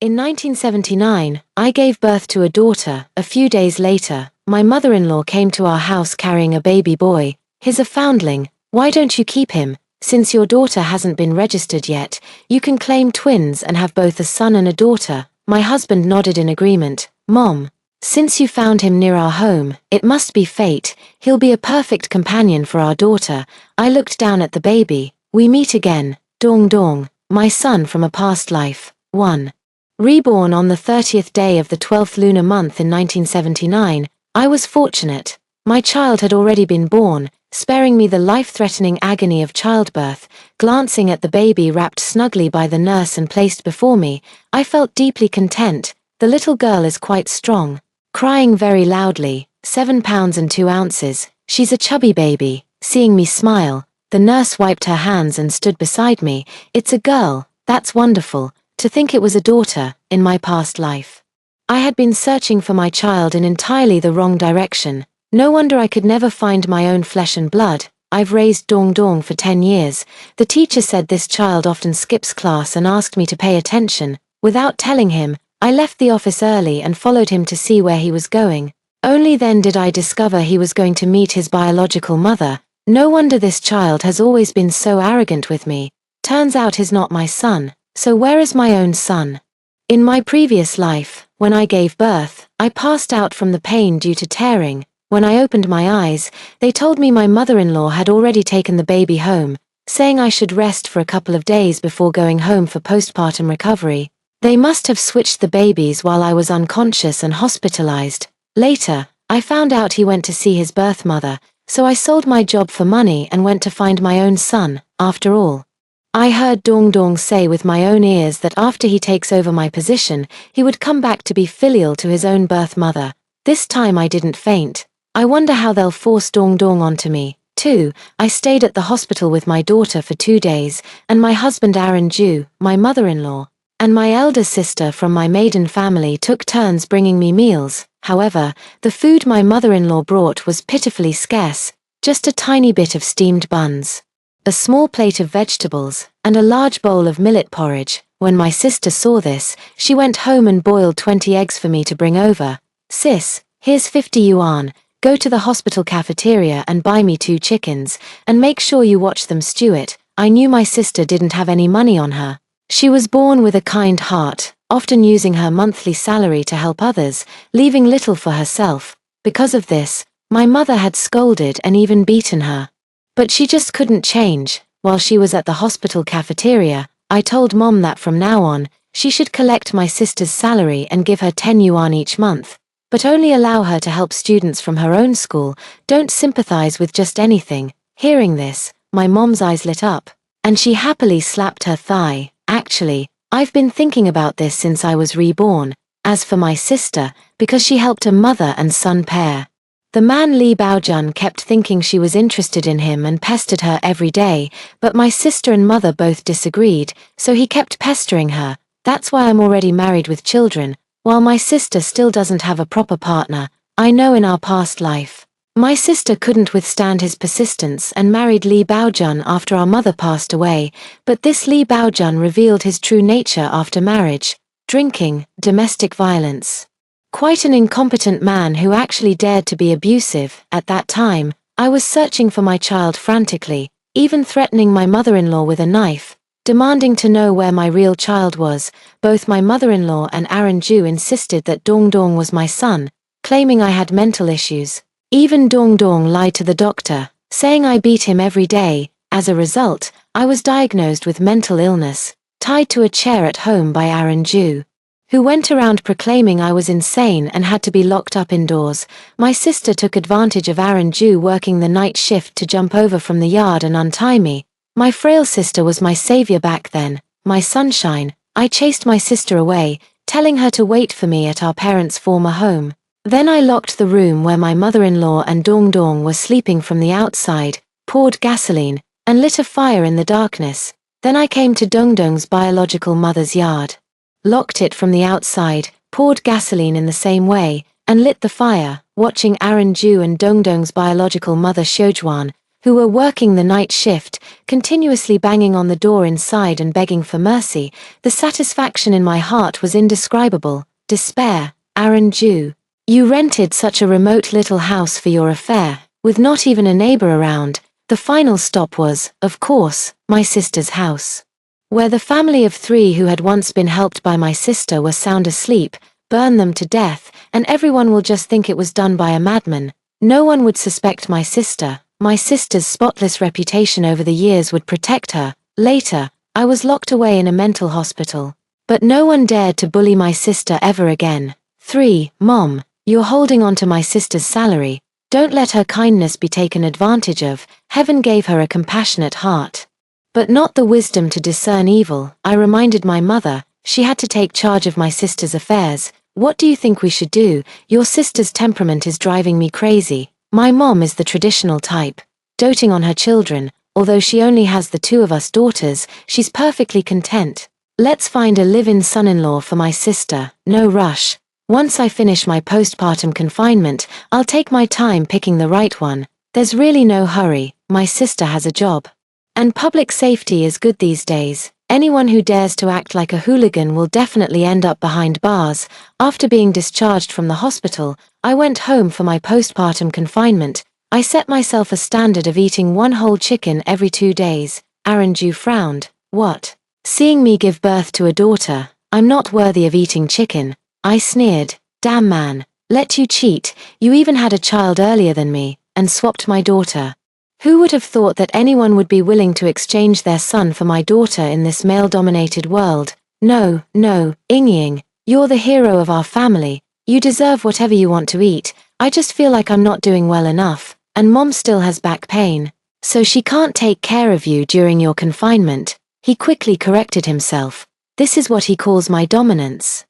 In 1979, I gave birth to a daughter. A few days later, my mother-in-law came to our house carrying a baby boy. He's a foundling. Why don't you keep him? Since your daughter hasn't been registered yet, you can claim twins and have both a son and a daughter. My husband nodded in agreement. Mom, since you found him near our home, it must be fate. He'll be a perfect companion for our daughter. I looked down at the baby. We meet again. Dong dong, my son from a past life. 1. Reborn on the 30th day of the 12th lunar month in 1979, I was fortunate. My child had already been born, sparing me the life-threatening agony of childbirth. Glancing at the baby wrapped snugly by the nurse and placed before me, I felt deeply content. The little girl is quite strong, crying very loudly, 7 pounds and 2 ounces. She's a chubby baby. Seeing me smile, the nurse wiped her hands and stood beside me. It's a girl. That's wonderful. To think it was a daughter, in my past life. I had been searching for my child in entirely the wrong direction. No wonder I could never find my own flesh and blood. I've raised Dong Dong for 10 years. The teacher said this child often skips class and asked me to pay attention. Without telling him, I left the office early and followed him to see where he was going. Only then did I discover he was going to meet his biological mother. No wonder this child has always been so arrogant with me. Turns out he's not my son. So where is my own son? In my previous life, when I gave birth, I passed out from the pain due to tearing. When I opened my eyes, they told me my mother-in-law had already taken the baby home, saying I should rest for a couple of days before going home for postpartum recovery. They must have switched the babies while I was unconscious and hospitalized. Later, I found out he went to see his birth mother, so I sold my job for money and went to find my own son. After all, I heard Dong Dong say with my own ears that after he takes over my position, he would come back to be filial to his own birth mother. This time I didn't faint. I wonder how they'll force Dong Dong onto me. 2. I stayed at the hospital with my daughter for 2 days, and my husband Aaron Jew, my mother-in-law, and my elder sister from my maiden family took turns bringing me meals. However, the food my mother-in-law brought was pitifully scarce, just a tiny bit of steamed buns, a small plate of vegetables, and a large bowl of millet porridge. When my sister saw this, she went home and boiled 20 eggs for me to bring over. Sis, here's 50 yuan, go to the hospital cafeteria and buy me 2 chickens, and make sure you watch them stew it. I knew my sister didn't have any money on her. She was born with a kind heart, often using her monthly salary to help others, leaving little for herself. Because of this, my mother had scolded and even beaten her. But she just couldn't change. While she was at the hospital cafeteria, I told Mom that from now on, she should collect my sister's salary and give her 10 yuan each month, but only allow her to help students from her own school. Don't sympathize with just anything. Hearing this, my mom's eyes lit up, and she happily slapped her thigh. Actually, I've been thinking about this since I was reborn. As for my sister, because she helped a mother and son pair. The man Li Baojun kept thinking she was interested in him and pestered her every day, but my sister and mother both disagreed, so he kept pestering her. That's why I'm already married with children, while my sister still doesn't have a proper partner. I know in our past life, my sister couldn't withstand his persistence and married Li Baojun after our mother passed away, but this Li Baojun revealed his true nature after marriage: drinking, domestic violence. Quite an incompetent man who actually dared to be abusive. At that time, I was searching for my child frantically, even threatening my mother-in-law with a knife, demanding to know where my real child was. Both my mother-in-law and Aaron Jew insisted that Dong Dong was my son, claiming I had mental issues. Even Dong Dong lied to the doctor, saying I beat him every day. As a result, I was diagnosed with mental illness, tied to a chair at home by Aaron Jew, who went around proclaiming I was insane and had to be locked up indoors. My sister took advantage of Aaron Jew working the night shift to jump over from the yard and untie me. My frail sister was my savior back then, my sunshine. I chased my sister away, telling her to wait for me at our parents' former home. Then I locked the room where my mother-in-law and Dong Dong were sleeping from the outside, poured gasoline, and lit a fire in the darkness. Then I came to Dong Dong's biological mother's yard, locked it from the outside, poured gasoline in the same way, and lit the fire, watching Aaron Jew and Dong Dong's biological mother Shojwan who were working the night shift, continuously banging on the door inside and begging for mercy. The satisfaction in my heart was indescribable. Despair. Aaron Jew. You rented such a remote little house for your affair, with not even a neighbor around. The final stop was, of course, my sister's house, where the family of 3 who had once been helped by my sister were sound asleep. Burn them to death, and everyone will just think it was done by a madman. No one would suspect my sister. My sister's spotless reputation over the years would protect her. Later, I was locked away in a mental hospital. But no one dared to bully my sister ever again. 3. Mom, you're holding on to my sister's salary. Don't let her kindness be taken advantage of. Heaven gave her a compassionate heart, but not the wisdom to discern evil. I reminded my mother. She had to take charge of my sister's affairs. What do you think we should do? Your sister's temperament is driving me crazy. My mom is the traditional type, doting on her children. Although she only has the 2 of us daughters, she's perfectly content. Let's find a live-in son-in-law for my sister. No rush. Once I finish my postpartum confinement, I'll take my time picking the right one. There's really no hurry. My sister has a job, and public safety is good these days. Anyone who dares to act like a hooligan will definitely end up behind bars. After being discharged from the hospital, I went home for my postpartum confinement. I set myself a standard of eating 1 whole chicken every 2 days. Aaron Jew frowned. What? Seeing me give birth to a daughter, I'm not worthy of eating chicken. I sneered. Damn man, let you cheat. You even had a child earlier than me, and swapped my daughter. Who would have thought that anyone would be willing to exchange their son for my daughter in this male-dominated world? No, Ying, you're the hero of our family. You deserve whatever you want to eat. I just feel like I'm not doing well enough, and Mom still has back pain, so she can't take care of you during your confinement. He quickly corrected himself. This is what he calls my dominance.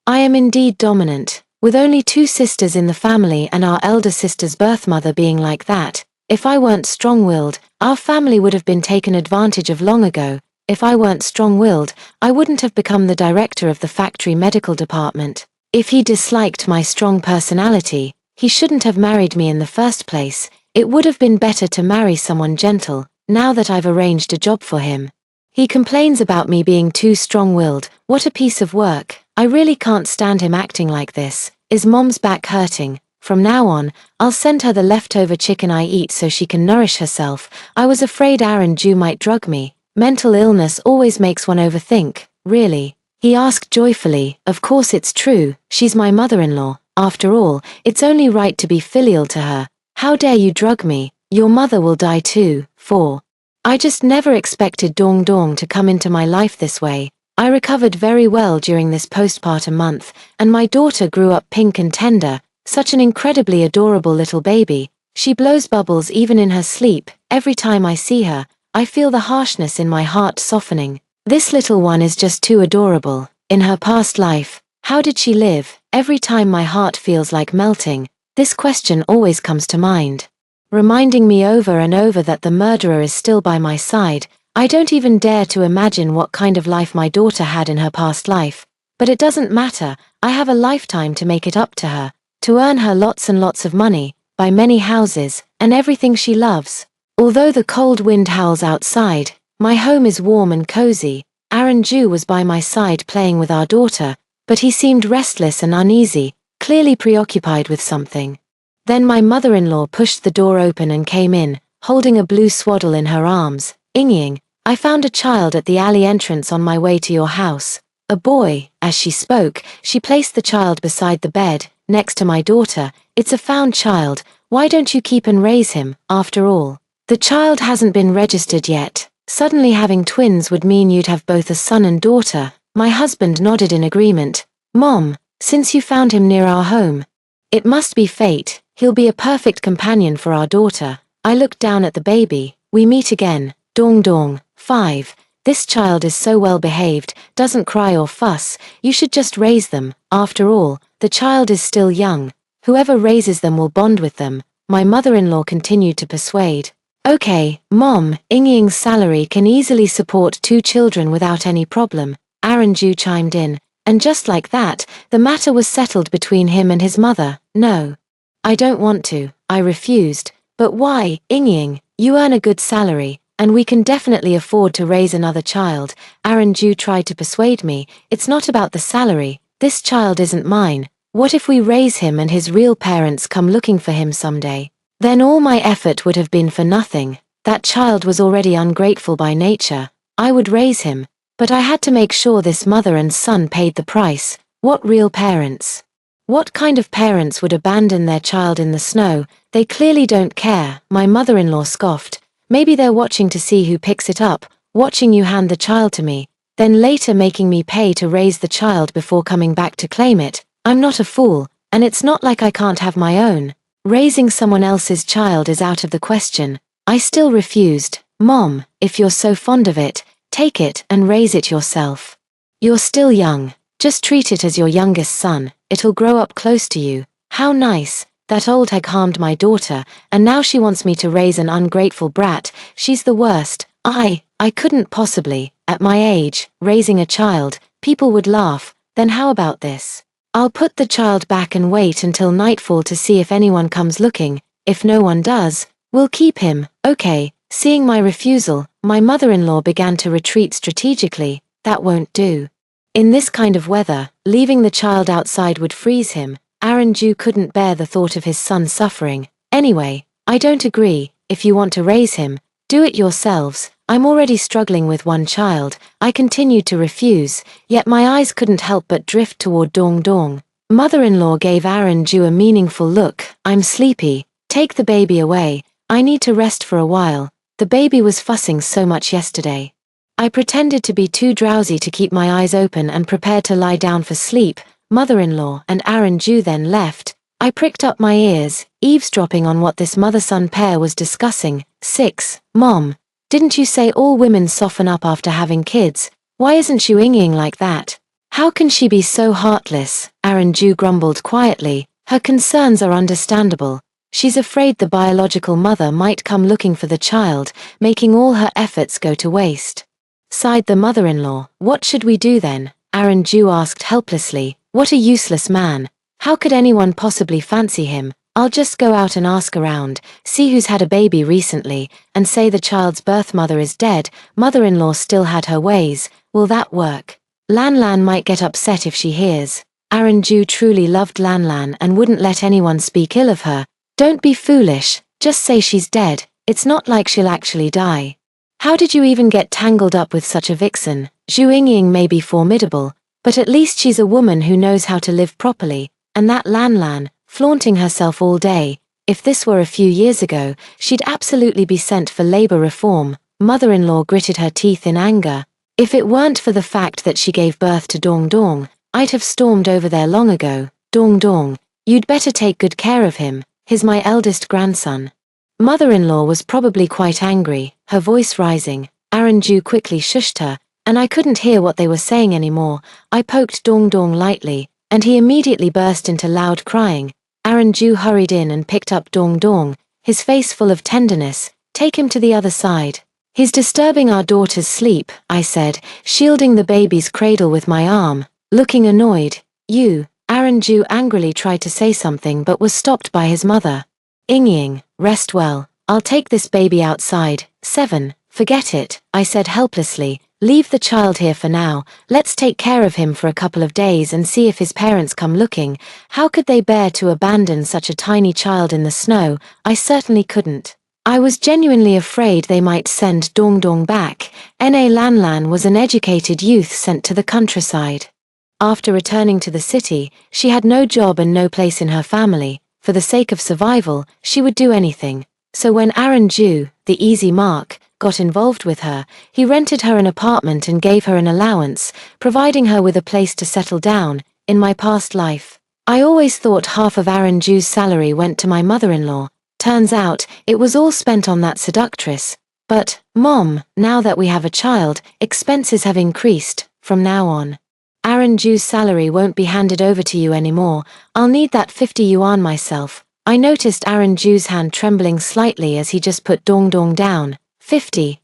I am indeed dominant, with only 2 sisters in the family and our elder sister's birth mother being like that. If I weren't strong-willed, our family would have been taken advantage of long ago. If I weren't strong-willed, I wouldn't have become the director of the factory medical department. If he disliked my strong personality, he shouldn't have married me in the first place. It would have been better to marry someone gentle, now that I've arranged a job for him. He complains about me being too strong-willed. What a piece of work. I really can't stand him acting like this. Is Mom's back hurting? From now on, I'll send her the leftover chicken I eat so she can nourish herself. I was afraid Aaron Jew might drug me. Mental illness always makes one overthink. Really? He asked joyfully. Of course it's true. She's my mother-in-law. After all, it's only right to be filial to her. How dare you drug me? Your mother will die too. 4. I just never expected Dong Dong to come into my life this way. I recovered very well during this postpartum month, and my daughter grew up pink and tender. Such an incredibly adorable little baby. She blows bubbles even in her sleep. Every time I see her, I feel the harshness in my heart softening. This little one is just too adorable. In her past life, how did she live? Every time my heart feels like melting, this question always comes to mind, reminding me over and over that the murderer is still by my side. I don't even dare to imagine what kind of life my daughter had in her past life. But it doesn't matter. I have a lifetime to make it up to her, to earn her lots and lots of money, buy many houses, and everything she loves. Although the cold wind howls outside, my home is warm and cozy. Aaron Jew was by my side playing with our daughter, but he seemed restless and uneasy, clearly preoccupied with something. Then my mother-in-law pushed the door open and came in, holding a blue swaddle in her arms. Ying, I found a child at the alley entrance on my way to your house. A boy. As she spoke, she placed the child beside the bed, next to my daughter. It's a found child. Why don't you keep and raise him? After all, the child hasn't been registered yet. Suddenly having twins would mean you'd have both a son and daughter. My husband nodded in agreement. Mom, since you found him near our home, it must be fate. He'll be a perfect companion for our daughter. I looked down at the baby. We meet again. Dong Dong. 5. This child is so well behaved, doesn't cry or fuss. You should just raise them. After all, the child is still young. Whoever raises them will bond with them. My mother-in-law continued to persuade. Okay, Mom, Ying's salary can easily support 2 children without any problem. Aaron Jew chimed in, and just like that, the matter was settled between him and his mother. No, I don't want to. I refused. But why, Ying? You earn a good salary, and we can definitely afford to raise another child. Aranju tried to persuade me. It's not about the salary. This child isn't mine. What if we raise him and his real parents come looking for him someday? Then all my effort would have been for nothing. That child was already ungrateful by nature. I would raise him, but I had to make sure this mother and son paid the price. What real parents? What kind of parents would abandon their child in the snow? They clearly don't care, my mother-in-law scoffed. Maybe they're watching to see who picks it up, watching you hand the child to me, then later making me pay to raise the child before coming back to claim it. I'm not a fool, and it's not like I can't have my own. Raising someone else's child is out of the question. I still refused. Mom, if you're so fond of it, take it and raise it yourself. You're still young. Just treat it as your youngest son. It'll grow up close to you. How nice. That old hag harmed my daughter, and now she wants me to raise an ungrateful brat. She's the worst. I couldn't possibly, at my age, raising a child. People would laugh. Then how about this? I'll put the child back and wait until nightfall to see if anyone comes looking. If no one does, we'll keep him. Okay. Seeing my refusal, my mother-in-law began to retreat strategically. That won't do. In this kind of weather, leaving the child outside would freeze him. Aranju couldn't bear the thought of his son suffering. Anyway, I don't agree. If you want to raise him, do it yourselves. I'm already struggling with one child. I continued to refuse, yet my eyes couldn't help but drift toward Dong Dong. Mother-in-law gave Aranju a meaningful look. I'm sleepy. Take the baby away. I need to rest for a while. The baby was fussing so much yesterday. I pretended to be too drowsy to keep my eyes open and prepared to lie down for sleep. Mother-in-law and Aranju then left. I pricked up my ears, eavesdropping on what this mother-son pair was discussing. 6. Mom, didn't you say all women soften up after having kids? Why isn't she winging like that? How can she be so heartless? Aranju grumbled quietly. Her concerns are understandable. She's afraid the biological mother might come looking for the child, making all her efforts go to waste. Sighed the mother-in-law. What should we do then? Aranju asked helplessly. What a useless man. How could anyone possibly fancy him? I'll just go out and ask around, see who's had a baby recently, and say the child's birth mother is dead. Mother-in-law still had her ways. Will that work? Lan Lan might get upset if she hears. Aranju truly loved Lan Lan and wouldn't let anyone speak ill of her. Don't be foolish, just say she's dead. It's not like she'll actually die. How did you even get tangled up with such a vixen? Zhu Yingying may be formidable, but at least she's a woman who knows how to live properly, and that Lan Lan, flaunting herself all day. If this were a few years ago, she'd absolutely be sent for labor reform. Mother-in-law gritted her teeth in anger. If it weren't for the fact that she gave birth to Dong Dong, I'd have stormed over there long ago. Dong Dong, you'd better take good care of him. He's my eldest grandson. Mother-in-law was probably quite angry, her voice rising. Aranju quickly shushed her, and I couldn't hear what they were saying anymore. I poked Dong Dong lightly, and he immediately burst into loud crying. Aranju hurried in and picked up Dong Dong, his face full of tenderness. Take him to the other side. He's disturbing our daughter's sleep, I said, shielding the baby's cradle with my arm. Looking annoyed. Aranju angrily tried to say something but was stopped by his mother. Yingying, rest well. I'll take this baby outside. 7. Forget it, I said helplessly. Leave the child here for now. Let's take care of him for a couple of days and see if his parents come looking. How could they bear to abandon such a tiny child in the snow? I certainly couldn't. I was genuinely afraid they might send Dong Dong back. Lan Lan was an educated youth sent to the countryside. After returning to the city, she had no job and no place in her family. For the sake of survival, she would do anything. So when Aranju, the easy mark, got involved with her, he rented her an apartment and gave her an allowance, providing her with a place to settle down. In my past life, I always thought half of Aranju's salary went to my mother-in-law. Turns out, it was all spent on that seductress. But, Mom, now that we have a child, expenses have increased. From now on, Aranju's salary won't be handed over to you anymore. I'll need that 50 yuan myself. I noticed Aranju's hand trembling slightly as he just put Dong Dong down. 50.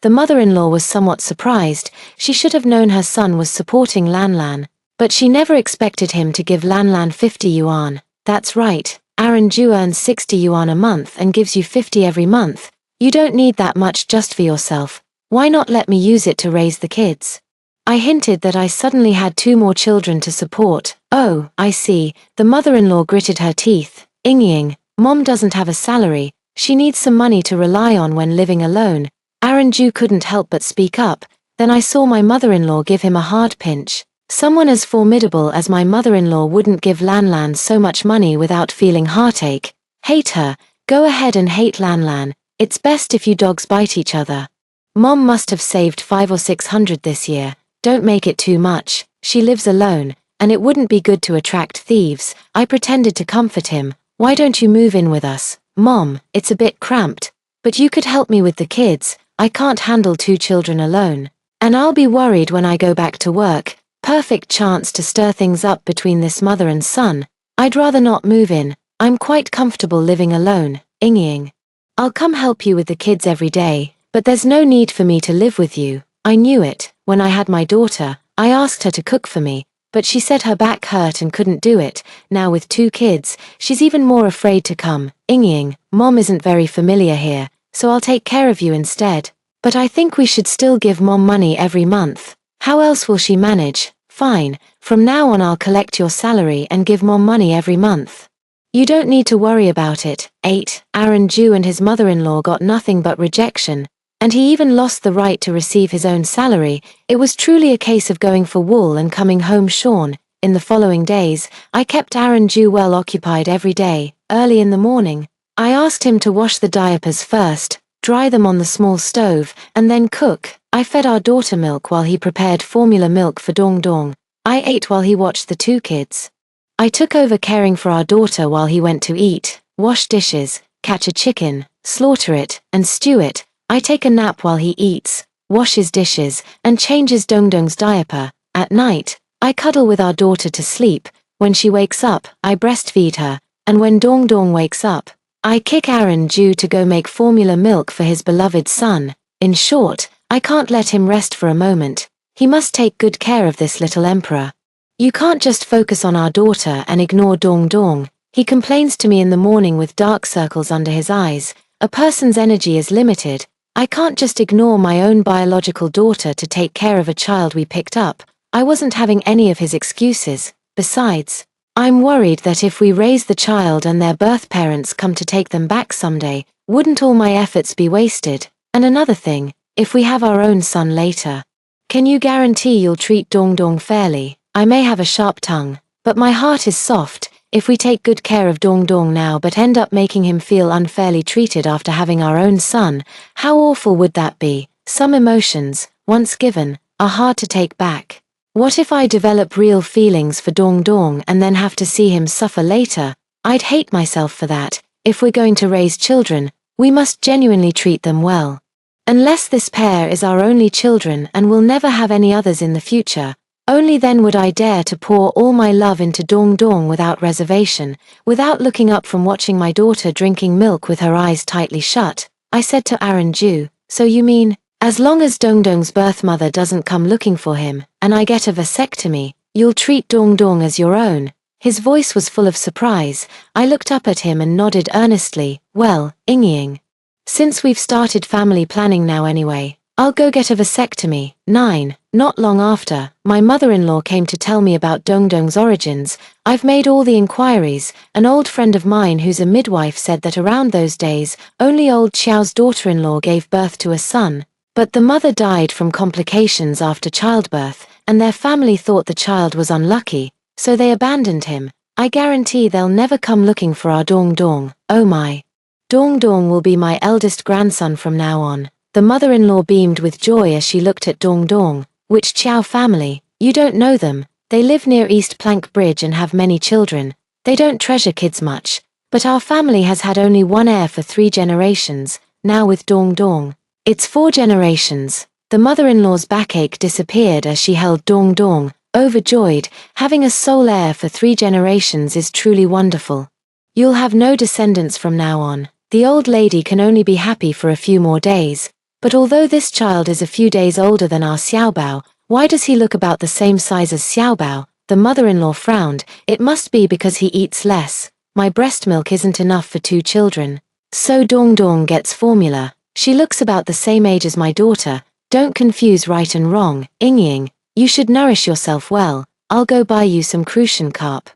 The mother-in-law was somewhat surprised. She should have known her son was supporting Lan Lan, but she never expected him to give Lan Lan 50 yuan. That's right. Aranju earns 60 yuan a month and gives you 50 every month. You don't need that much just for yourself. Why not let me use it to raise the kids? I hinted that I suddenly had 2 more children to support. Oh, I see. The mother-in-law gritted her teeth. Ying, Mom doesn't have a salary. She needs some money to rely on when living alone. Aranju couldn't help but speak up. Then I saw my mother-in-law give him a hard pinch. Someone as formidable as my mother-in-law wouldn't give Lan so much money without feeling heartache. Hate her. Go ahead and hate Lan. It's best if you dogs bite each other. Mom must have saved 500 or 600 this year. Don't make it too much. She lives alone, and it wouldn't be good to attract thieves. I pretended to comfort him. Why don't you move in with us? Mom, it's a bit cramped, but you could help me with the kids. I can't handle 2 children alone. And I'll be worried when I go back to work. Perfect chance to stir things up between this mother and son. I'd rather not move in. I'm quite comfortable living alone. Ying. I'll come help you with the kids every day, but there's no need for me to live with you. I knew it. When I had my daughter, I asked her to cook for me, but she said her back hurt and couldn't do it. Now with 2 kids, she's even more afraid to come. Ying, Mom isn't very familiar here, so I'll take care of you instead. But I think we should still give Mom money every month. How else will she manage? Fine, from now on I'll collect your salary and give Mom money every month. You don't need to worry about it. 8. Aranju and his mother-in-law got nothing but rejection, and he even lost the right to receive his own salary. It was truly a case of going for wool and coming home shorn. In the following days, I kept Aranju well occupied every day. Early in the morning, I asked him to wash the diapers first, dry them on the small stove, and then cook. I fed our daughter milk while he prepared formula milk for Dong. I ate while he watched the 2 kids. I took over caring for our daughter while he went to eat, wash dishes, catch a chicken, slaughter it, and stew it. I take a nap while he eats, washes dishes, and changes Dong's diaper. At night, I cuddle with our daughter to sleep. When she wakes up, I breastfeed her, and when Dong wakes up, I kick Aranju to go make formula milk for his beloved son. In short, I can't let him rest for a moment. He must take good care of this little emperor. You can't just focus on our daughter and ignore Dong. He complains to me in the morning with dark circles under his eyes. A person's energy is limited. I can't just ignore my own biological daughter to take care of a child we picked up. I wasn't having any of his excuses. Besides, I'm worried that if we raise the child and their birth parents come to take them back someday, wouldn't all my efforts be wasted? And another thing, if we have our own son later, can you guarantee you'll treat Dong fairly? I may have a sharp tongue, but my heart is soft. If we take good care of Dong now but end up making him feel unfairly treated after having our own son, how awful would that be? Some emotions, once given, are hard to take back. What if I develop real feelings for Dong and then have to see him suffer later? I'd hate myself for that. If we're going to raise children, we must genuinely treat them well. Unless this pair is our only children and will never have any others in the future, only then would I dare to pour all my love into Dong without reservation, without looking up from watching my daughter drinking milk with her eyes tightly shut. I said to Aranju, so you mean, as long as Dong's birth mother doesn't come looking for him, and I get a vasectomy, you'll treat Dong as your own? His voice was full of surprise. I looked up at him and nodded earnestly. Well, Ying. Since we've started family planning now anyway, I'll go get a vasectomy. 9. Not long after, my mother-in-law came to tell me about Dong's origins. I've made all the inquiries. An old friend of mine who's a midwife said that around those days, only old Xiao's daughter-in-law gave birth to a son. But the mother died from complications after childbirth, and their family thought the child was unlucky, so they abandoned him. I guarantee they'll never come looking for our Dong. Oh my. Dong will be my eldest grandson from now on. The mother-in-law beamed with joy as she looked at Dong. Which Xiao family? You don't know them. They live near East Plank Bridge and have many children. They don't treasure kids much. But our family has had only one heir for 3 generations. Now with Dong, it's 4 generations. The mother-in-law's backache disappeared as she held Dong, overjoyed. Having a sole heir for 3 generations is truly wonderful. You'll have no descendants from now on. The old lady can only be happy for a few more days. But although this child is a few days older than our Xiaobao, why does he look about the same size as Xiaobao? The mother-in-law frowned. It must be because he eats less. My breast milk isn't enough for 2 children. So Dong gets formula. She looks about the same age as my daughter. Don't confuse right and wrong. Ying, you should nourish yourself well. I'll go buy you some crucian carp.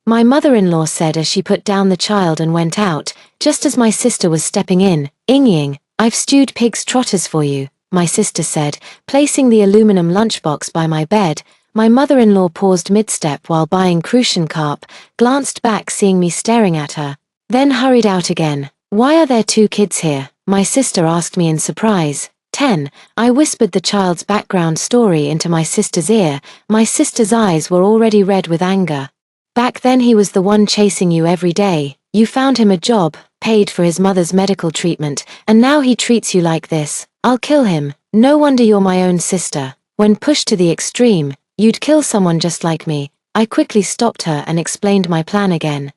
My mother-in-law said as she put down the child and went out, just as my sister was stepping in. Ying, I've stewed pig's trotters for you, my sister said, placing the aluminum lunchbox by my bed. My mother-in-law paused mid-step while buying crucian carp, glanced back seeing me staring at her, then hurried out again. Why are there two kids here? My sister asked me in surprise. 10. I whispered the child's background story into my sister's ear. My sister's eyes were already red with anger. Back then he was the one chasing you every day. You found him a job, paid for his mother's medical treatment, and now he treats you like this. I'll kill him. No wonder you're my own sister. When pushed to the extreme, you'd kill someone just like me. I quickly stopped her and explained my plan again.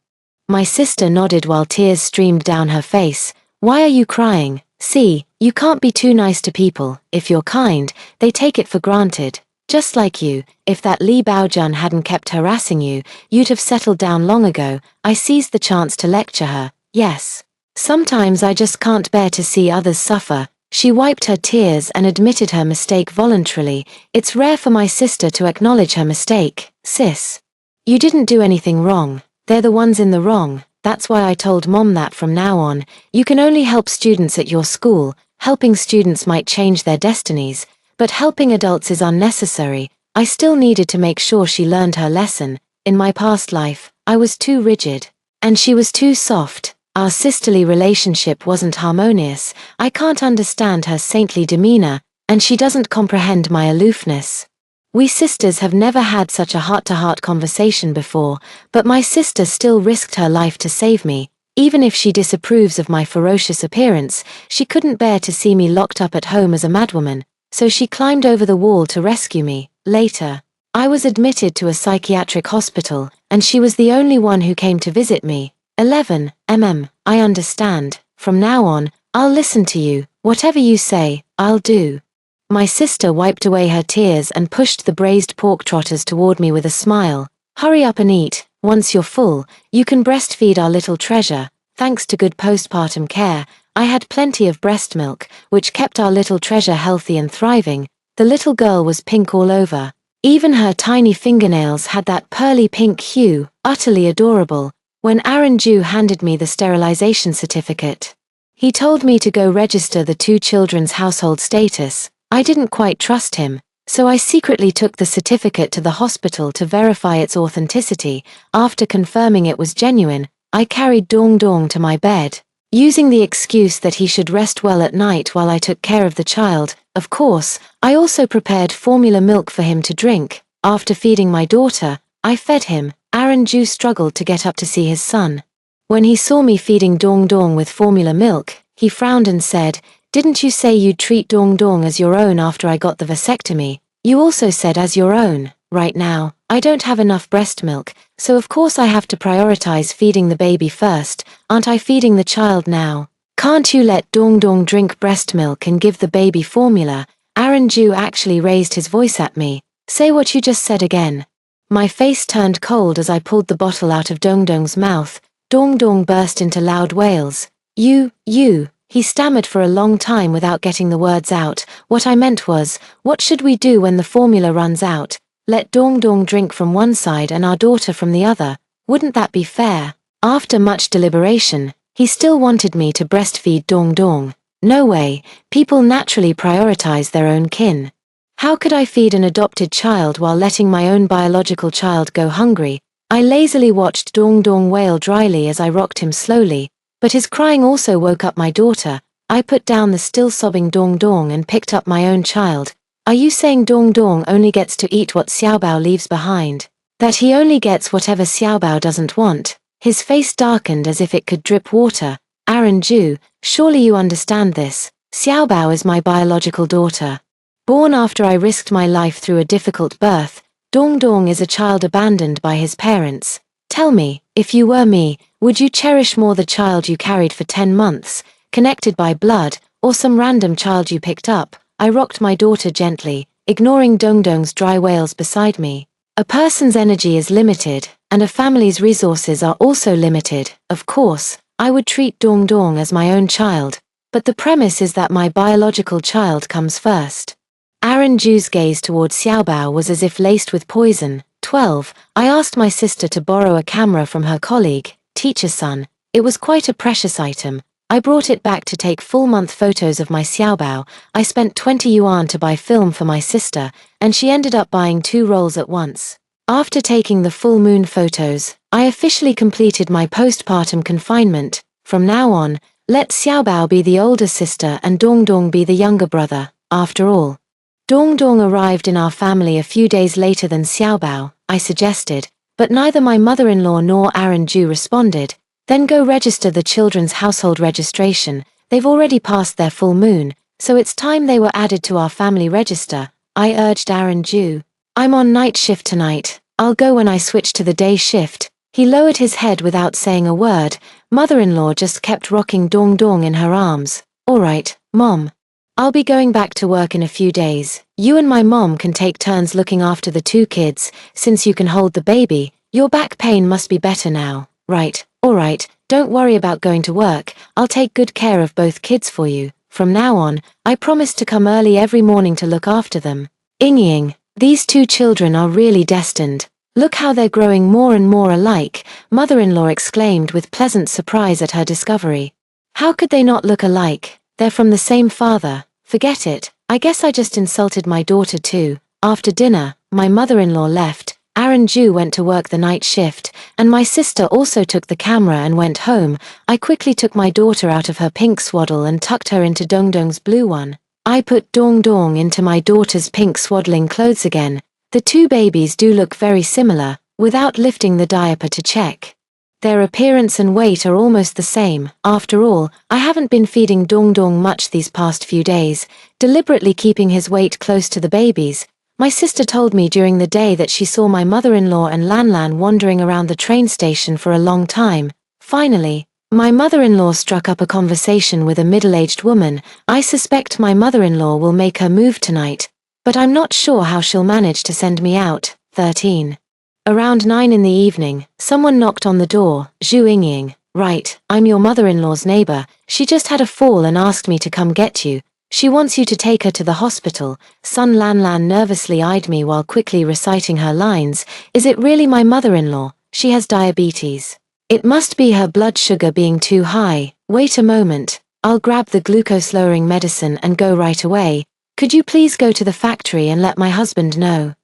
My sister nodded while tears streamed down her face. Why are you crying? See, you can't be too nice to people. If you're kind, they take it for granted. Just like you, if that Li Baojun hadn't kept harassing you, you'd have settled down long ago. I seized the chance to lecture her. Yes. Sometimes I just can't bear to see others suffer. She wiped her tears and admitted her mistake voluntarily. It's rare for my sister to acknowledge her mistake. Sis, you didn't do anything wrong. They're the ones in the wrong. That's why I told Mom that from now on, you can only help students at your school. Helping students might change their destinies, but helping adults is unnecessary. I still needed to make sure she learned her lesson. In my past life, I was too rigid, and she was too soft. Our sisterly relationship wasn't harmonious. I can't understand her saintly demeanor, and she doesn't comprehend my aloofness. We sisters have never had such a heart-to-heart conversation before, but my sister still risked her life to save me. Even if she disapproves of my ferocious appearance, she couldn't bear to see me locked up at home as a madwoman, so she climbed over the wall to rescue me. Later, I was admitted to a psychiatric hospital, and she was the only one who came to visit me. 11. I understand. From now on, I'll listen to you. Whatever you say, I'll do. My sister wiped away her tears and pushed the braised pork trotters toward me with a smile. Hurry up and eat. Once you're full, you can breastfeed our little treasure. Thanks to good postpartum care, I had plenty of breast milk, which kept our little treasure healthy and thriving. The little girl was pink all over. Even her tiny fingernails had that pearly pink hue, utterly adorable. When Aaron Ju handed me the sterilization certificate, he told me to go register the two children's household status. I didn't quite trust him, so I secretly took the certificate to the hospital to verify its authenticity. After confirming it was genuine, I carried Dong Dong to my bed, using the excuse that he should rest well at night while I took care of the child. Of course, I also prepared formula milk for him to drink. After feeding my daughter, I fed him. Aaron Ju struggled to get up to see his son. When he saw me feeding Dong Dong with formula milk, he frowned and said, "Didn't you say you'd treat Dong Dong as your own after I got the vasectomy? You also said as your own." Right now, I don't have enough breast milk, so of course I have to prioritize feeding the baby first. Aren't I feeding the child now? Can't you let Dong Dong drink breast milk and give the baby formula? Aaron Ju actually raised his voice at me. Say what you just said again. My face turned cold as I pulled the bottle out of Dong Dong's mouth. Dong Dong burst into loud wails. You. He stammered for a long time without getting the words out. What I meant was, what should we do when the formula runs out? Let Dong Dong drink from one side and our daughter from the other. Wouldn't that be fair? After much deliberation, he still wanted me to breastfeed Dong Dong. No way, people naturally prioritize their own kin. How could I feed an adopted child while letting my own biological child go hungry? I lazily watched Dong Dong wail dryly as I rocked him slowly, but his crying also woke up my daughter. I put down the still sobbing Dong Dong and picked up my own child. Are you saying Dong Dong only gets to eat what Xiaobao leaves behind? That he only gets whatever Xiaobao doesn't want? His face darkened as if it could drip water. Aaron Ju, surely you understand this. Xiaobao is my biological daughter. Born after I risked my life through a difficult birth, Dong Dong is a child abandoned by his parents. Tell me, if you were me, would you cherish more the child you carried for 10 months, connected by blood, or some random child you picked up? I rocked my daughter gently, ignoring Dong Dong's dry wails beside me. A person's energy is limited, and a family's resources are also limited. Of course, I would treat Dong Dong as my own child. but the premise is that my biological child comes first. Aaron Ju's gaze toward Xiaobao was as if laced with poison. 12. I asked my sister to borrow a camera from her colleague, Teacher Sun. It was quite a precious item. I brought it back to take full-month photos of my Xiaobao. I spent 20 yuan to buy film for my sister, and she ended up buying 2 rolls at once. After taking the full moon photos, I officially completed my postpartum confinement. From now on, let Xiaobao be the older sister and Dongdong be the younger brother. After all, Dongdong arrived in our family a few days later than Xiaobao, I suggested, but neither my mother-in-law nor Aaron Ju responded. Then go register the children's household registration. They've already passed their full moon, so it's time they were added to our family register, I urged Aaron Ju. I'm on night shift tonight. I'll go when I switch to the day shift. He lowered his head without saying a word. Mother-in-law just kept rocking Dongdong in her arms. All right, Mom. I'll be going back to work in a few days. You and my mom can take turns looking after the 2 kids, since you can hold the baby. Your back pain must be better now, right? All right, don't worry about going to work. I'll take good care of both kids for you. From now on, I promise to come early every morning to look after them. Ying, these 2 children are really destined. Look how they're growing more and more alike, mother-in-law exclaimed with pleasant surprise at her discovery. How could they not look alike? They're from the same father. Forget it, I guess I just insulted my daughter too. After dinner, my mother-in-law left, Aaron Ju went to work the night shift, and my sister also took the camera and went home. I quickly took my daughter out of her pink swaddle and tucked her into Dongdong's blue one. I put Dongdong into my daughter's pink swaddling clothes again. The 2 babies do look very similar, without lifting the diaper to check. Their appearance and weight are almost the same. After all, I haven't been feeding Dongdong much these past few days, deliberately keeping his weight close to the babies. My sister told me during the day that she saw my mother-in-law and Lanlan wandering around the train station for a long time. Finally, my mother-in-law struck up a conversation with a middle-aged woman. I suspect my mother-in-law will make her move tonight, but I'm not sure how she'll manage to send me out. 13. Around 9 in the evening, someone knocked on the door. Zhu Ying. Right, I'm your mother-in-law's neighbor. She just had a fall and asked me to come get you. She wants you to take her to the hospital. Sun Lanlan nervously eyed me while quickly reciting her lines. Is it really my mother-in-law? She has diabetes. It must be her blood sugar being too high. Wait a moment. I'll grab the glucose-lowering medicine and go right away. Could you please go to the factory and let my husband know?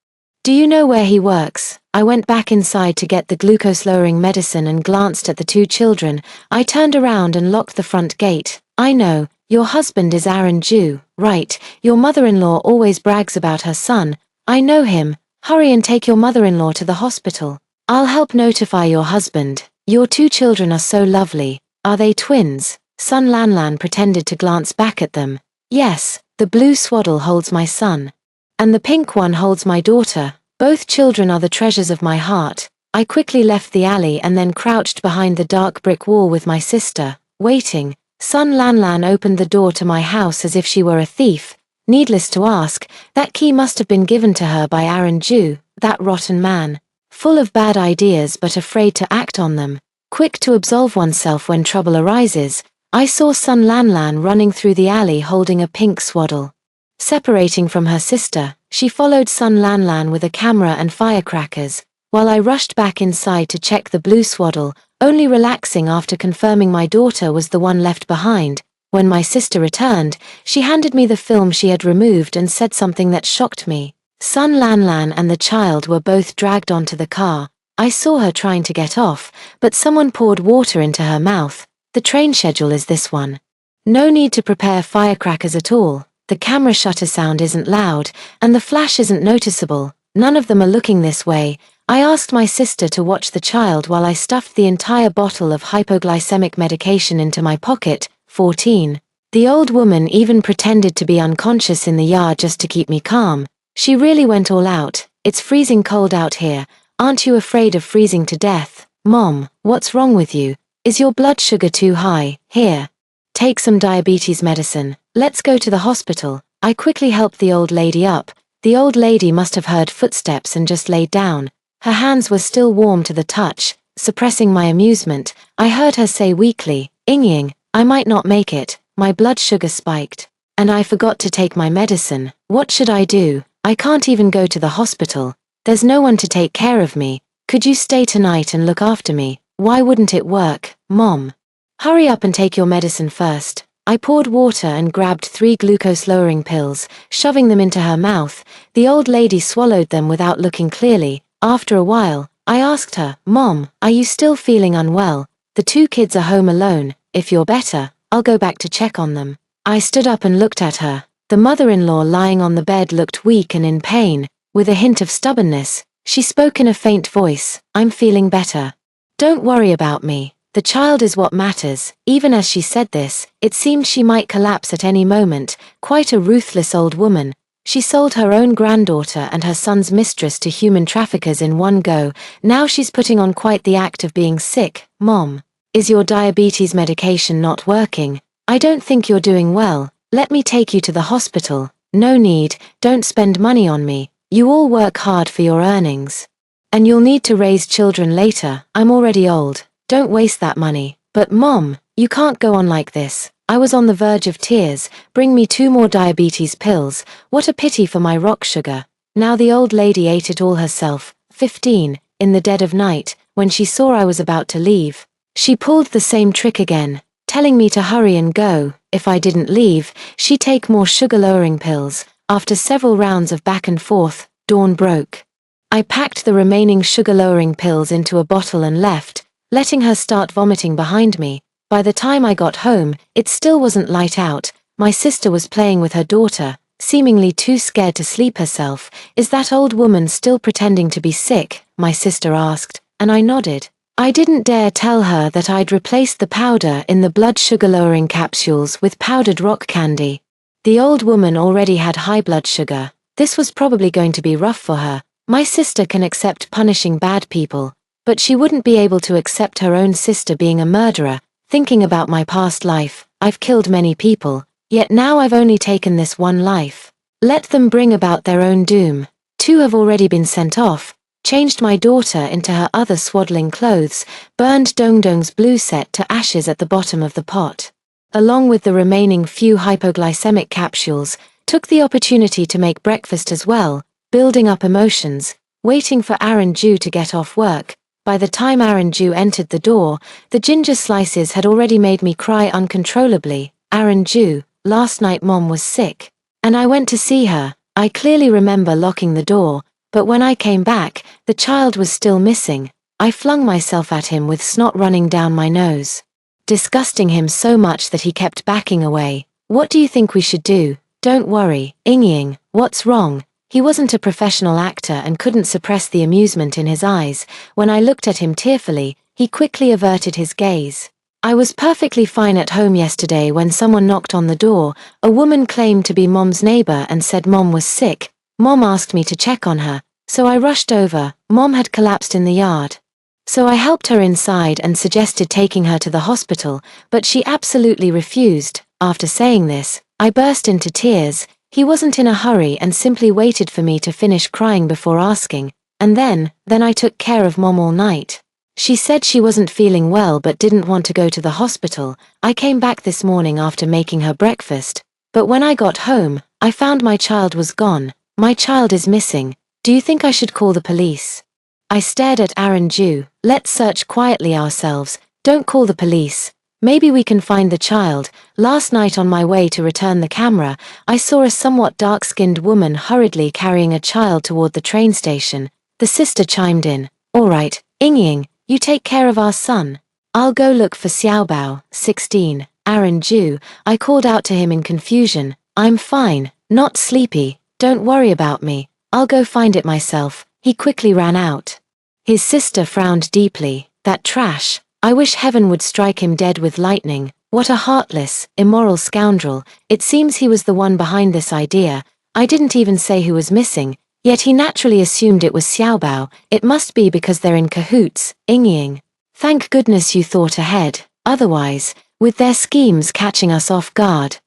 Do you know where he works? I went back inside to get the glucose-lowering medicine and glanced at the 2 children. I turned around and locked the front gate. I know, your husband is Aaron Ju, right? Your mother-in-law always brags about her son. I know him. Hurry and take your mother-in-law to the hospital. I'll help notify your husband. Your 2 children are so lovely. Are they twins? Sun Lanlan pretended to glance back at them. Yes, the blue swaddle holds my son. And the pink one holds my daughter. Both children are the treasures of my heart. I quickly left the alley and then crouched behind the dark brick wall with my sister, waiting. Sun Lanlan opened the door to my house as if she were a thief. Needless to ask, that key must have been given to her by Aaron Ju, that rotten man. Full of bad ideas but afraid to act on them. Quick to absolve oneself when trouble arises, I saw Sun Lanlan running through the alley holding a pink swaddle. Separating from her sister, she followed Sun Lanlan with a camera and firecrackers, while I rushed back inside to check the blue swaddle, only relaxing after confirming my daughter was the one left behind. When my sister returned, she handed me the film she had removed and said something that shocked me. Sun Lanlan and the child were both dragged onto the car. I saw her trying to get off, but someone poured water into her mouth. The train schedule is this one. No need to prepare firecrackers at all. The camera shutter sound isn't loud, and the flash isn't noticeable. None of them are looking this way. I asked my sister to watch the child while I stuffed the entire bottle of hypoglycemic medication into my pocket. 14. The old woman even pretended to be unconscious in the yard just to keep me calm. She really went all out. It's freezing cold out here. Aren't you afraid of freezing to death? Mom, what's wrong with you? Is your blood sugar too high? Here. Take some diabetes medicine. Let's go to the hospital. I quickly helped the old lady up. The old lady must have heard footsteps and just laid down. Her hands were still warm to the touch. Suppressing my amusement, I heard her say weakly, "Ying, I might not make it. my blood sugar spiked. And I forgot to take my medicine. What should I do? I can't even go to the hospital. There's no one to take care of me. Could you stay tonight and look after me? Why wouldn't it work, Mom? Hurry up and take your medicine first. I poured water and grabbed 3 glucose-lowering pills, shoving them into her mouth. The old lady swallowed them without looking clearly. After a while, I asked her, Mom, are you still feeling unwell? The 2 kids are home alone. If you're better, I'll go back to check on them. I stood up and looked at her. The mother-in-law lying on the bed looked weak and in pain. With a hint of stubbornness, she spoke in a faint voice, I'm feeling better. Don't worry about me. The child is what matters. Even as she said this, it seemed she might collapse at any moment. Quite a ruthless old woman. She sold her own granddaughter and her son's mistress to human traffickers in one go. Now she's putting on quite the act of being sick. Mom, is your diabetes medication not working? I don't think you're doing well. Let me take you to the hospital. No need, don't spend money on me. You all work hard for your earnings. And you'll need to raise children later. I'm already old. Don't waste that money. But Mom, you can't go on like this. I was on the verge of tears. Bring me 2 more diabetes pills. What a pity for my rock sugar. Now the old lady ate it all herself. 15, in the dead of night, when she saw I was about to leave. She pulled the same trick again, telling me to hurry and go. If I didn't leave, she'd take more sugar-lowering pills. After several rounds of back and forth, dawn broke. I packed the remaining sugar-lowering pills into a bottle and left, letting her start vomiting behind me. By the time I got home, it still wasn't light out. My sister was playing with her daughter, seemingly too scared to sleep herself. Is that old woman still pretending to be sick? My sister asked, and I nodded. I didn't dare tell her that I'd replaced the powder in the blood sugar-lowering capsules with powdered rock candy. The old woman already had high blood sugar. This was probably going to be rough for her. My sister can accept punishing bad people, but she wouldn't be able to accept her own sister being a murderer. Thinking about my past life, I've killed many people, yet now I've only taken this one life. Let them bring about their own doom. 2 have already been sent off. Changed my daughter into her other swaddling clothes, burned Dongdong's blue set to ashes at the bottom of the pot. Along with the remaining few hypoglycemic capsules, took the opportunity to make breakfast as well, building up emotions, waiting for Aaron Ju to get off work. By the time Aaron Ju entered the door, the ginger slices had already made me cry uncontrollably. Aaron Ju, last night Mom was sick, and I went to see her. I clearly remember locking the door, but when I came back, the child was still missing. I flung myself at him with snot running down my nose, disgusting him so much that he kept backing away. What do you think we should do? Don't worry, Ying, what's wrong? He wasn't a professional actor and couldn't suppress the amusement in his eyes. When I looked at him tearfully, he quickly averted his gaze. I was perfectly fine at home yesterday when someone knocked on the door. A woman claimed to be Mom's neighbor and said Mom was sick. Mom asked me to check on her, so I rushed over. Mom had collapsed in the yard. So I helped her inside and suggested taking her to the hospital, but she absolutely refused. After saying this, I burst into tears. He wasn't in a hurry and simply waited for me to finish crying before asking, and then I took care of Mom all night. She said she wasn't feeling well but didn't want to go to the hospital. I came back this morning after making her breakfast, but when I got home, I found my child was gone. My child is missing. Do you think I should call the police? I stared at Aaron Ju. Let's search quietly ourselves. Don't call the police. Maybe we can find the child. Last night on my way to return the camera, I saw a somewhat dark-skinned woman hurriedly carrying a child toward the train station. The sister chimed in. All right, Ying, you take care of our son. I'll go look for Xiaobao, 16. Aaron Ju, I called out to him in confusion. I'm fine, not sleepy. Don't worry about me. I'll go find it myself. He quickly ran out. His sister frowned deeply. That trash. I wish heaven would strike him dead with lightning. What a heartless, immoral scoundrel. It seems he was the one behind this idea. I didn't even say who was missing, yet he naturally assumed it was Xiaobao. It must be because they're in cahoots. Ying. Thank goodness you thought ahead. Otherwise, with their schemes catching us off guard,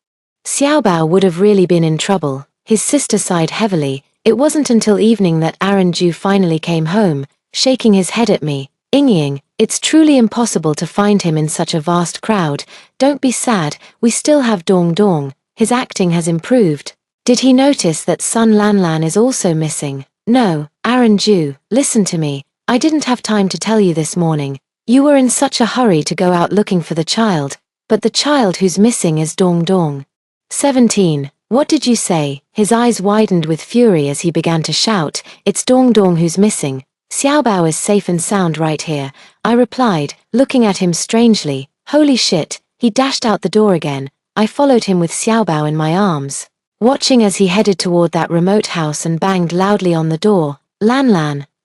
Xiaobao would have really been in trouble. His sister sighed heavily. It wasn't until evening that Aaron Ju finally came home, shaking his head at me. Ying, It's truly impossible to find him in such a vast crowd. Don't be sad, we still have Dong Dong. His acting has improved. Did he notice that Sun Lan Lan is also missing? No, Aaron Ju, listen to me. I didn't have time to tell you this morning. You were in such a hurry to go out looking for the child, but the child who's missing is Dong Dong. 17. What did you say? His eyes widened with fury as he began to shout, it's Dong Dong who's missing. Xiaobao is safe and sound right here, I replied, looking at him strangely. Holy shit, he dashed out the door again. I followed him with Xiaobao in my arms, watching as he headed toward that remote house and banged loudly on the door. Lan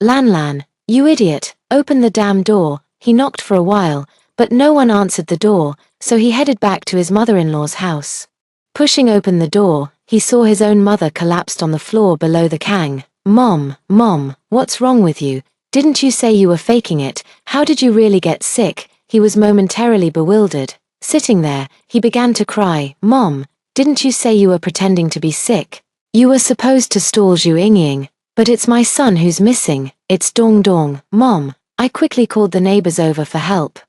Lan, you idiot, open the damn door. He knocked for a while, but no one answered the door, so he headed back to his mother-in-law's house. Pushing open the door, he saw his own mother collapsed on the floor below the Kang. Mom, what's wrong with you? Didn't you say you were faking it? How did you really get sick? He was momentarily bewildered. Sitting there, he began to cry. Mom, didn't you say you were pretending to be sick? You were supposed to stall Zhu Yingying, but it's my son who's missing. It's Dong Dong. Mom, I quickly called the neighbors over for help.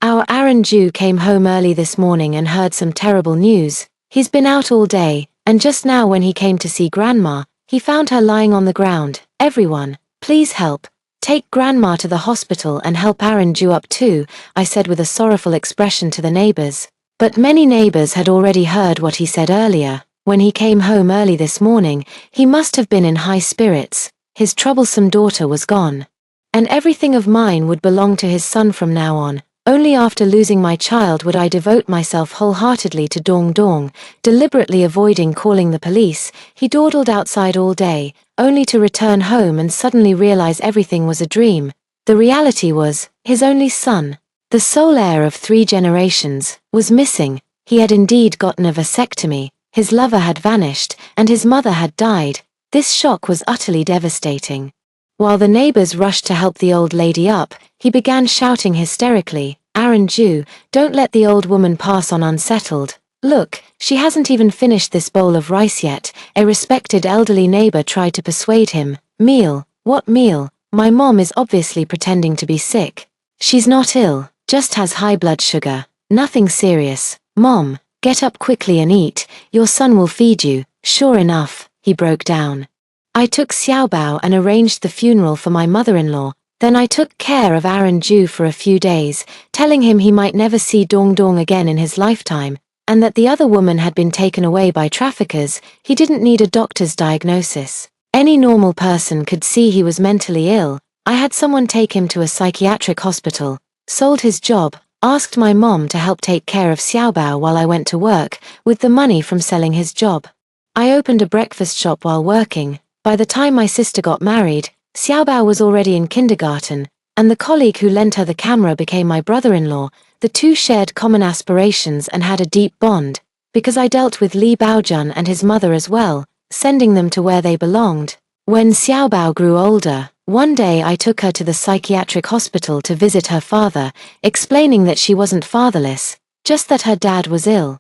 Our Aaron Ju came home early this morning and heard some terrible news. He's been out all day, and just now when he came to see Grandma, he found her lying on the ground. Everyone, please help. Take Grandma to the hospital and help Aaron Ju up too, I said with a sorrowful expression to the neighbors. But many neighbors had already heard what he said earlier. When he came home early this morning, he must have been in high spirits. His troublesome daughter was gone. And everything of mine would belong to his son from now on. Only after losing my child would I devote myself wholeheartedly to Dong Dong. Deliberately avoiding calling the police, he dawdled outside all day, only to return home and suddenly realize everything was a dream. The reality was, his only son, the sole heir of 3 generations, was missing. He had indeed gotten a vasectomy, his lover had vanished, and his mother had died. This shock was utterly devastating. While the neighbors rushed to help the old lady up, he began shouting hysterically, Aaron Ju, don't let the old woman pass on unsettled. Look, she hasn't even finished this bowl of rice yet. A respected elderly neighbor tried to persuade him. Meal? What meal? My mom is obviously pretending to be sick. She's not ill, just has high blood sugar. Nothing serious. Mom, get up quickly and eat, your son will feed you. Sure enough, he broke down. I took Xiaobao and arranged the funeral for my mother-in-law. Then I took care of Aaron Ju for a few days, telling him he might never see Dong Dong again in his lifetime, and that the other woman had been taken away by traffickers. He didn't need a doctor's diagnosis. Any normal person could see he was mentally ill. I had someone take him to a psychiatric hospital, sold his job, asked my mom to help take care of Xiaobao while I went to work, with the money from selling his job. I opened a breakfast shop while working. By the time my sister got married, Xiaobao was already in kindergarten, and the colleague who lent her the camera became my brother-in-law. The two shared common aspirations and had a deep bond, because I dealt with Li Baojun and his mother as well, sending them to where they belonged. When Xiaobao grew older, one day I took her to the psychiatric hospital to visit her father, explaining that she wasn't fatherless, just that her dad was ill.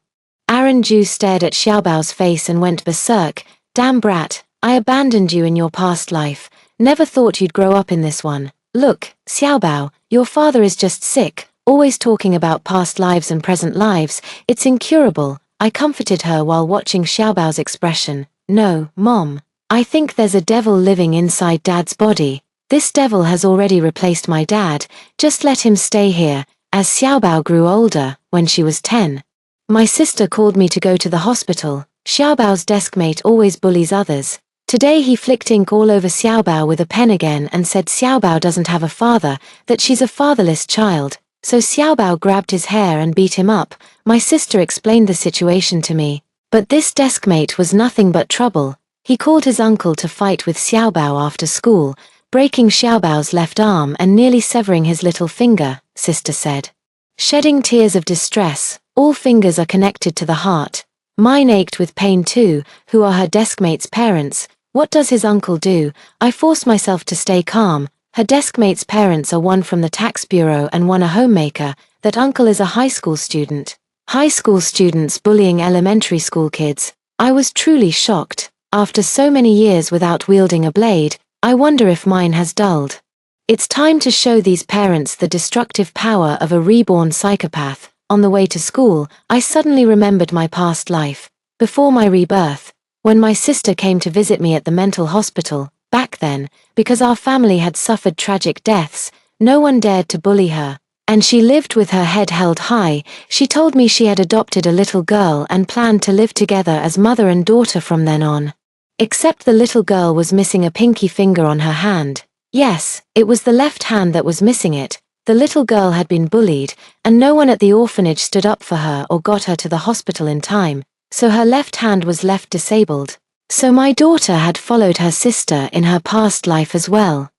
Aaron Ju stared at Xiaobao's face and went berserk. Damn brat, I abandoned you in your past life. Never thought you'd grow up in this one. Look, Xiaobao, your father is just sick, always talking about past lives and present lives. It's incurable. I comforted her while watching Xiaobao's expression. No, Mom. I think there's a devil living inside Dad's body. This devil has already replaced my dad. Just let him stay here. As Xiaobao grew older, when she was 10, my sister called me to go to the hospital. Xiaobao's deskmate always bullies others. Today he flicked ink all over Xiaobao with a pen again and said Xiaobao doesn't have a father, that she's a fatherless child. So Xiaobao grabbed his hair and beat him up. My sister explained the situation to me. But this deskmate was nothing but trouble. He called his uncle to fight with Xiaobao after school, breaking Xiaobao's left arm and nearly severing his little finger, sister said. Shedding tears of distress, all fingers are connected to the heart. Mine ached with pain too. Who are her deskmate's parents? What does his uncle do? I forced myself to stay calm. Her deskmate's parents are one from the tax bureau and one a homemaker. That uncle is a high school student. High school students bullying elementary school kids. I was truly shocked. After so many years without wielding a blade, I wonder if mine has dulled. It's time to show these parents the destructive power of a reborn psychopath. On the way to school, I suddenly remembered my past life. Before my rebirth, when my sister came to visit me at the mental hospital, back then, because our family had suffered tragic deaths, no one dared to bully her, and she lived with her head held high. She told me she had adopted a little girl and planned to live together as mother and daughter from then on. Except the little girl was missing a pinky finger on her hand. Yes, it was the left hand that was missing it. The little girl had been bullied, and no one at the orphanage stood up for her or got her to the hospital in time, so her left hand was left disabled. So my daughter had followed her sister in her past life as well.